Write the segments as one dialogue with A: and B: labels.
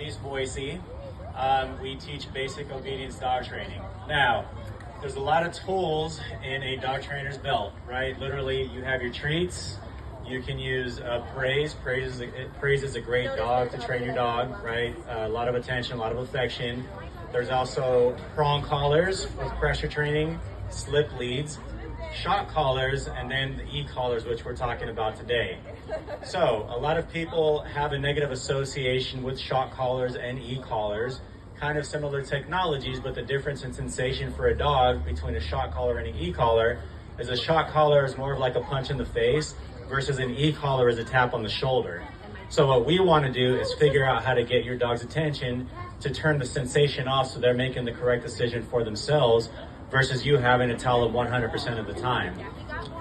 A: Unleashed Boise. We teach basic obedience dog training. Now, there's a lot of tools in a dog trainer's belt, right? Literally, you have your treats. You can use praise. Praise is a great dog to train your dog, right? A lot of attention, a lot of affection. There's also prong collars with pressure training, slip leads, shock collars, and then the e-collars, which we're talking about today. So a lot of people have a negative association with shock collars and e-collars, kind of similar technologies, but the difference in sensation for a dog between a shock collar and an e-collar is a shock collar is more of like a punch in the face versus an e-collar is a tap on the shoulder. So what we want to do is figure out how to get your dog's attention to turn the sensation off so they're making the correct decision for themselves versus you having to tell them 100% of the time.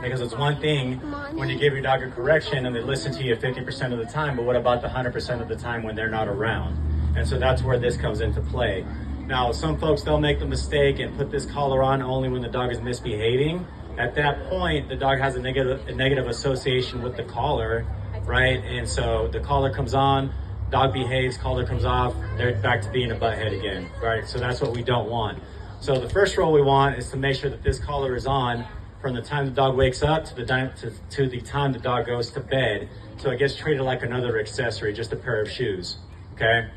A: Because it's one thing when you give your dog a correction and they listen to you 50% of the time, but what about the 100% of the time when they're not around? And so that's where this comes into play. Now, some folks, they'll make the mistake and put this collar on only when the dog is misbehaving. At that point, the dog has a negative association with the collar, right? And so the collar comes on, dog behaves, collar comes off, they're back to being a butthead again, right? So that's what we don't want. So the first rule we want is to make sure that this collar is on from the time the dog wakes up to the time the dog goes to bed. So it gets treated like another accessory, just a pair of shoes, okay?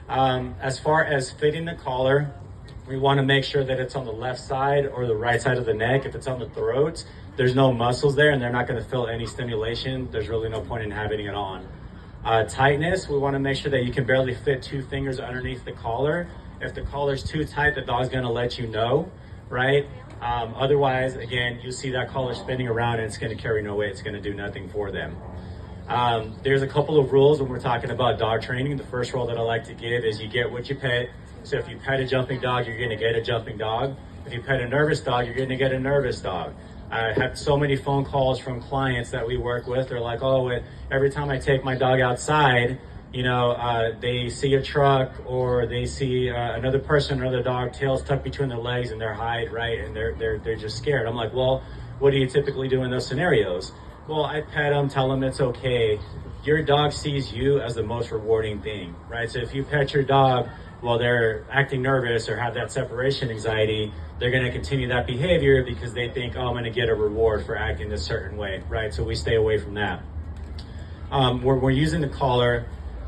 A: As far as fitting the collar, we want to make sure that it's on the left side or the right side of the neck. If it's on the throat, there's no muscles there and they're not going to feel any stimulation. There's really no point in having it on. Tightness, we want to make sure that you can barely fit 2 fingers underneath the collar. If the collar's too tight, the dog's going to let you know, right? Otherwise, again, you see that collar spinning around and it's going to carry no weight. It's going to do nothing for them. There's a couple of rules when we're talking about dog training. The first rule that I like to give is you get what you pet. So if you pet a jumping dog, you're going to get a jumping dog. If you pet a nervous dog, you're going to get a nervous dog. I have so many phone calls from clients that we work with. They're like, oh, every time I take my dog outside, you know, they see a truck or they see another person, another dog, tails tucked between their legs and their hide, right? And they're just scared. I'm like, well, what do you typically do in those scenarios? Well, I pet them, tell them it's okay. Your dog sees you as the most rewarding thing, right? So if you pet your dog while they're acting nervous or have that separation anxiety, they're going to continue that behavior because they think, oh, I'm going to get a reward for acting this certain way, right? So we stay away from that. We're using the collar.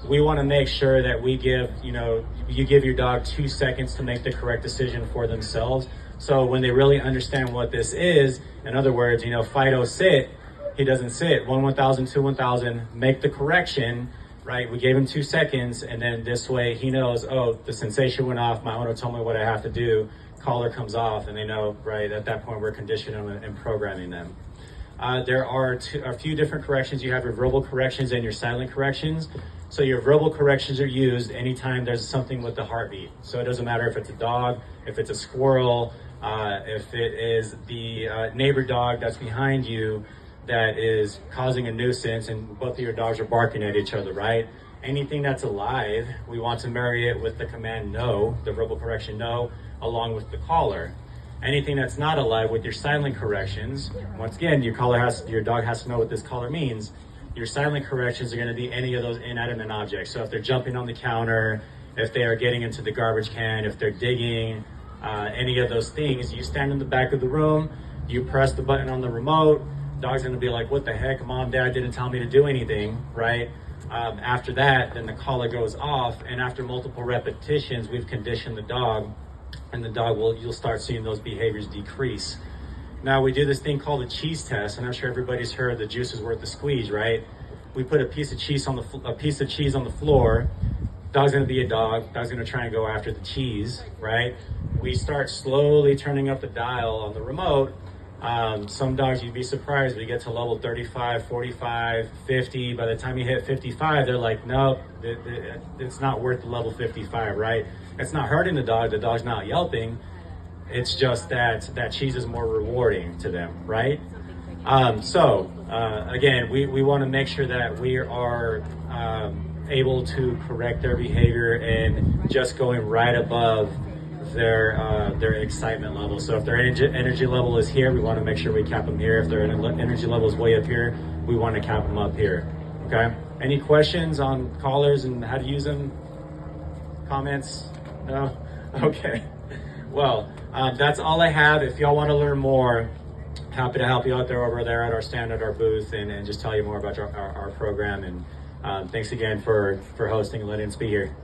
A: We want to make sure that we give, you give your dog 2 seconds to make the correct decision for themselves. So when they really understand what this is, in other words, Fido sit, he doesn't sit. 1, 1,000, 2, 1,000, make the correction, right? We gave him 2 seconds, and then this way he knows, oh, the sensation went off, my owner told me what I have to do, collar comes off, and they know, right, at that point we're conditioning them and programming them. There are a few different corrections. You have your verbal corrections and your silent corrections. So your verbal corrections are used anytime there's something with the heartbeat. So it doesn't matter if it's a dog, if it's a squirrel, if it is the neighbor dog that's behind you that is causing a nuisance and both of your dogs are barking at each other, right? Anything that's alive, we want to marry it with the command no, the verbal correction no, along with the collar. Anything that's not alive with your silent corrections, once again, your dog has to know what this collar means. Your silent corrections are going to be any of those inanimate objects. So if they're jumping on the counter, if they are getting into the garbage can, if they're digging, any of those things, you stand in the back of the room, you press the button on the remote, dog's going to be like, what the heck, mom, dad didn't tell me to do anything, right? After that, then the collar goes off, and after multiple repetitions, we've conditioned the dog, and the dog you'll start seeing those behaviors decrease. Now we do this thing called a cheese test, and I'm sure everybody's heard the juice is worth the squeeze, right? We put a piece of cheese on the floor. Dog's gonna be a dog. Dog's gonna try and go after the cheese, right? We start slowly turning up the dial on the remote. Some dogs, you'd be surprised, we get to level 35, 45, 50. By the time you hit 55, they're like, nope, it's not worth the level 55, right? It's not hurting the dog's not yelping. It's just that cheese is more rewarding to them, right? Again, we want to make sure that we are able to correct their behavior and just going right above their excitement level. So if their energy level is here, we want to make sure we cap them here. If their energy level is way up here, we want to cap them up here. Okay? Any questions on collars and how to use them? Comments? No? Okay. Well, that's all I have. If y'all want to learn more, happy to help you out there over there at our stand at our booth and just tell you more about our program. And thanks again for hosting and letting us be here.